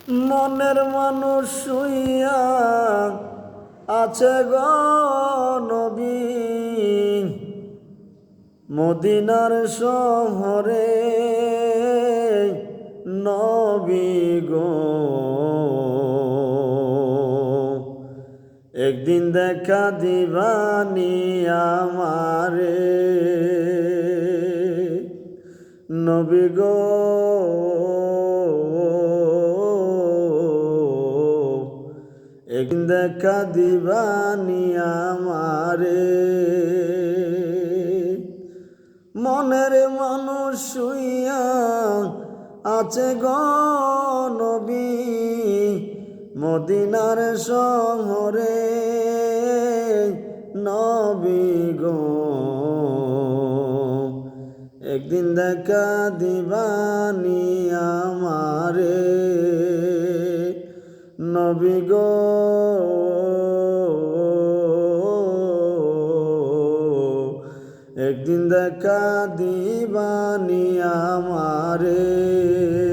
মনের মানুষ শুইয়া আছে গো নবী, মদিনার শহরে নবী গো। একদিন দেখা দিবানি আমারে নবী গো। একদিন দেখা দিবানি আমারে। মনের মানুষ শুইয়া আছে গো নবী, মদিনার শহরে নবী গো। একদিন দেখা দিবানি আমারে নবী গো। একদিন দেখা দিবানি আমারে।